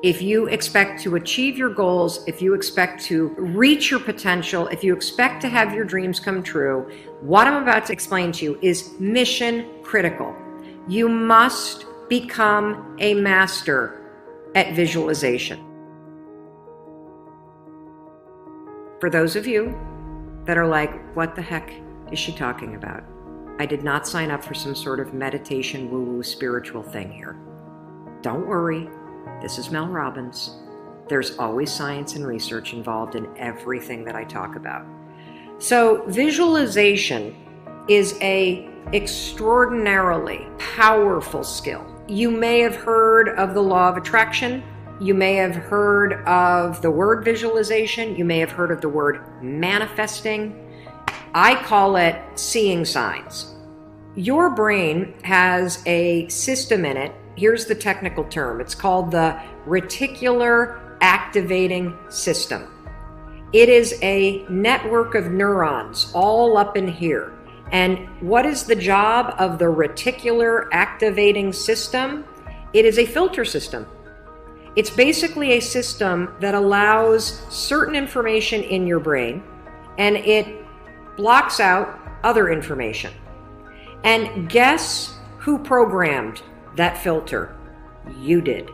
If you expect to achieve your goals, if you expect to reach your potential, if you expect to have your dreams come true, what I'm about to explain to you is mission critical. You must become a master at visualization. For those of you that are like, what the heck is she talking about? I did not sign up for some sort of meditation woo-woo spiritual thing here. Don't worry. This is Mel Robbins. There's always science and research involved in everything that I talk about. So visualization is an extraordinarily powerful skill. You may have heard of the law of attraction. You may have heard of the word visualization. You may have heard of the word manifesting. I call it seeing signs. Your brain has a system in it. Here's the technical term. It's called the reticular activating system. It is a network of neurons all up in here. And what is the job of the reticular activating system? It is a filter system. It's basically a system that allows certain information in your brain and it blocks out other information. And guess who programmed that filter? You did.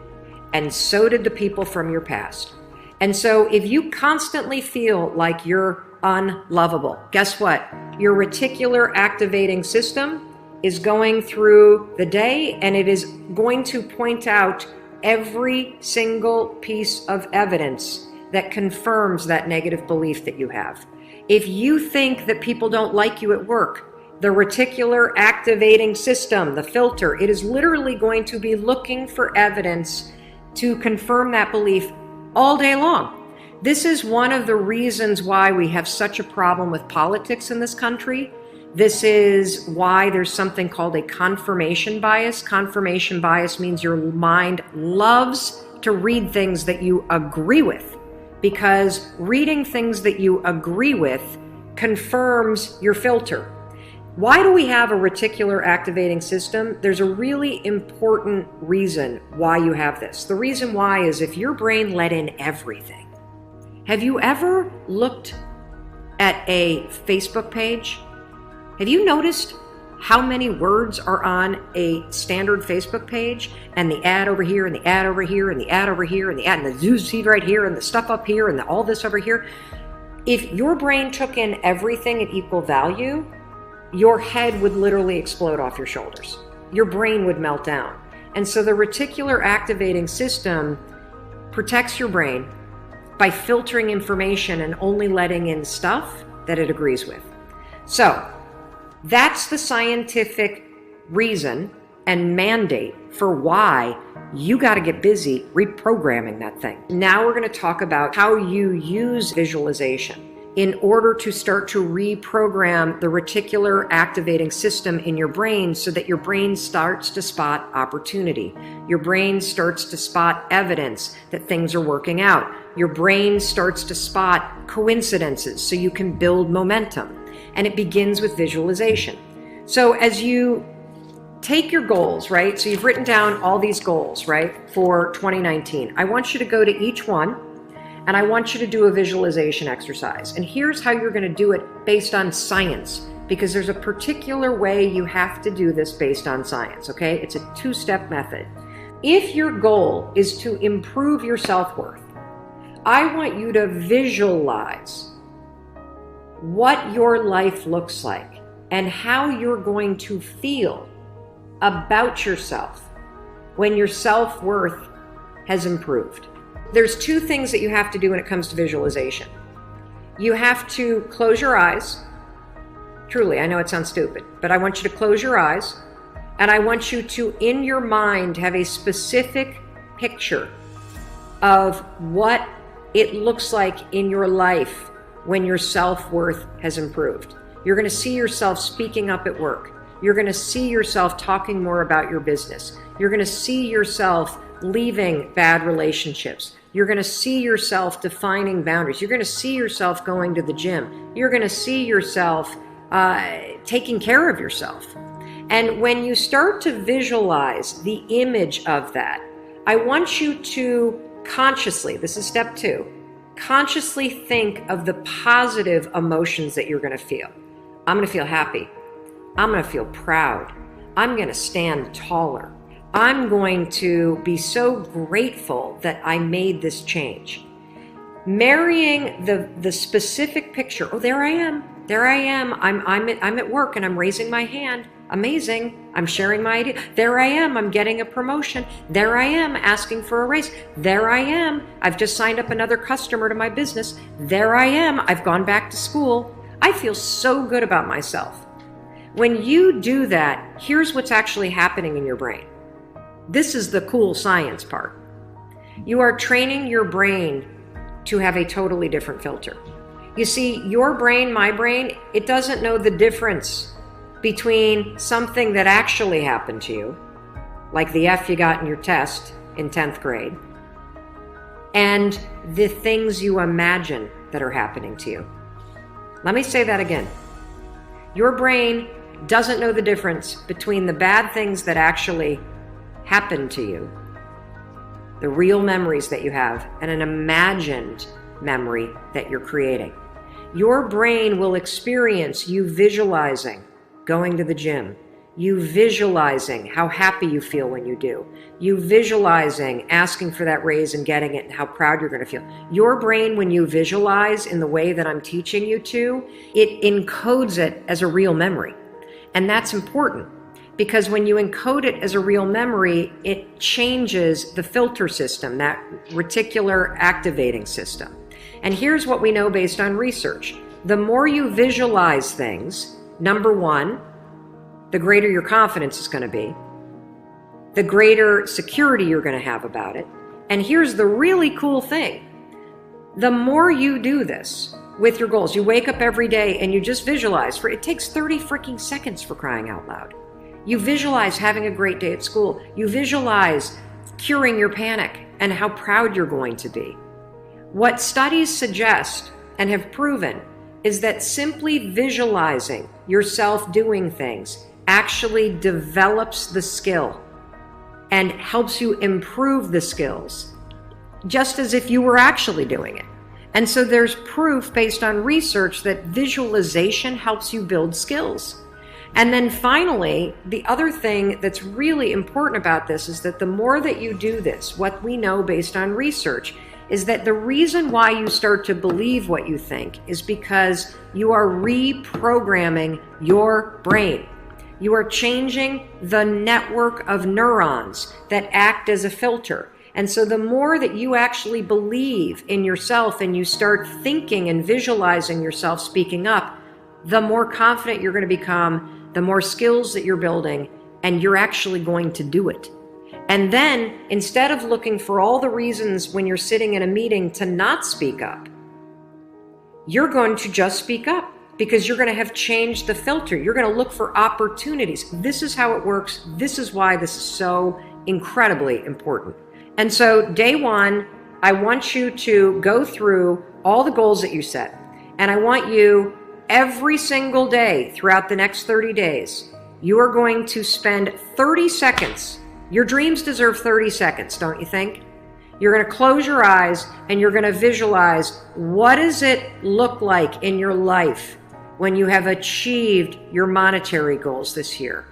And so did the people from your past. And so if you constantly feel like you're unlovable, guess what? Your reticular activating system is going through the day and it is going to point out every single piece of evidence that confirms that negative belief that you have. If you think that people don't like you at work, the reticular activating system, the filter, it is literally going to be looking for evidence to confirm that belief all day long. This is one of the reasons why we have such a problem with politics in this country. This is why there's something called a confirmation bias. Confirmation bias means your mind loves to read things that you agree with, because reading things that you agree with confirms your filter. Why do we have a reticular activating system? There's a really important reason why you have this. The reason why is if your brain let in everything. Have you ever looked at a Facebook page? Have you noticed how many words are on a standard Facebook page, and the ad over here and the ad over here and the ad over here and the ad and the news feed right here and the stuff up here and all this over here? If your brain took in everything at equal value, your head would literally explode off your shoulders. Your brain would melt down. And so the reticular activating system protects your brain by filtering information and only letting in stuff that it agrees with. So that's the scientific reason and mandate for why you got to get busy reprogramming that thing. Now we're going to talk about how you use visualization in order to start to reprogram the reticular activating system in your brain so that your brain starts to spot opportunity. Your brain starts to spot evidence that things are working out. Your brain starts to spot coincidences so you can build momentum. And it begins with visualization. So as you take your goals, right? So you've written down all these goals, right, for 2019. I want you to go to each one and I want you to do a visualization exercise. And here's how you're going to do it based on science, because there's a particular way you have to do this based on science, okay? It's a two-step method. If your goal is to improve your self-worth, I want you to visualize what your life looks like and how you're going to feel about yourself when your self-worth has improved. There's two things that you have to do when it comes to visualization. You have to close your eyes. Truly, I know it sounds stupid, but I want you to close your eyes, and I want you to, in your mind, have a specific picture of what it looks like in your life when your self-worth has improved. You're going to see yourself speaking up at work. You're going to see yourself talking more about your business. You're going to see yourself leaving bad relationships. You're going to see yourself defining boundaries. You're going to see yourself going to the gym. You're going to see yourself taking care of yourself. And when you start to visualize the image of that, I want you to consciously, this is step 2, consciously think of the positive emotions that you're going to feel. I'm going to feel happy. I'm going to feel proud. I'm going to stand taller. I'm going to be so grateful that I made this change. Marrying the specific picture. Oh, there I am. There I am. I'm at work and I'm raising my hand. Amazing. I'm sharing my idea. There I am. I'm getting a promotion. There I am asking for a raise. There I am. I've just signed up another customer to my business. There I am. I've gone back to school. I feel so good about myself. When you do that, here's what's actually happening in your brain. This is the cool science part. You are training your brain to have a totally different filter. You see, your brain, my brain, it doesn't know the difference between something that actually happened to you, like the F you got in your test in 10th grade, and the things you imagine that are happening to you. Let me say that again. Your brain doesn't know the difference between the bad things that actually happened to you, the real memories that you have, and an imagined memory that you're creating. Your brain will experience you visualizing going to the gym, you visualizing how happy you feel when you do, you visualizing asking for that raise and getting it and how proud you're going to feel. Your brain, when you visualize in the way that I'm teaching you to, it encodes it as a real memory. And that's important because when you encode it as a real memory, it changes the filter system, that reticular activating system. And here's what we know based on research. The more you visualize things, number one, the greater your confidence is going to be, the greater security you're going to have about it. And here's the really cool thing. The more you do this with your goals, you wake up every day and you just visualize, it takes 30 freaking seconds for crying out loud. You visualize having a great day at school. You visualize curing your panic and how proud you're going to be. What studies suggest and have proven is that simply visualizing yourself doing things actually develops the skill and helps you improve the skills, just as if you were actually doing it. And so there's proof based on research that visualization helps you build skills. And then finally, the other thing that's really important about this is that the more that you do this, what we know based on research is that the reason why you start to believe what you think is because you are reprogramming your brain. You are changing the network of neurons that act as a filter. And so the more that you actually believe in yourself and you start thinking and visualizing yourself speaking up, the more confident you're going to become, the more skills that you're building, and you're actually going to do it. And then, instead of looking for all the reasons when you're sitting in a meeting to not speak up, you're going to just speak up because you're going to have changed the filter. You're going to look for opportunities. This is how it works. This is why this is so incredibly important. And so, day one, I want you to go through all the goals that you set. And I want you, every single day throughout the next 30 days, you are going to spend 30 seconds. Your dreams deserve 30 seconds, don't you think? You're going to close your eyes and you're going to visualize, what does it look like in your life when you have achieved your monetary goals this year?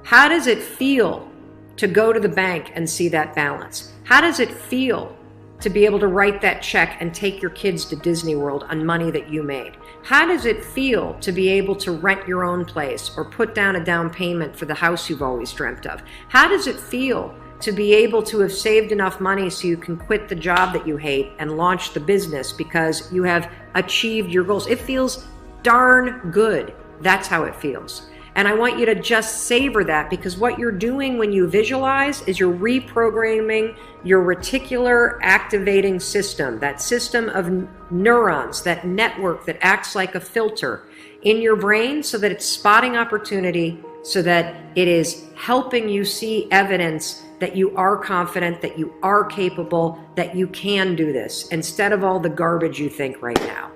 How does it feel to go to the bank and see that balance? How does it feel to be able to write that check and take your kids to Disney World on money that you made? How does it feel to be able to rent your own place or put down a down payment for the house you've always dreamt of? How does it feel to be able to have saved enough money so you can quit the job that you hate and launch the business because you have achieved your goals? It feels darn good. That's how it feels. And I want you to just savor that, because what you're doing when you visualize is you're reprogramming your reticular activating system, that system of neurons, that network that acts like a filter in your brain so that it's spotting opportunity, so that it is helping you see evidence that you are confident, that you are capable, that you can do this, instead of all the garbage you think right now.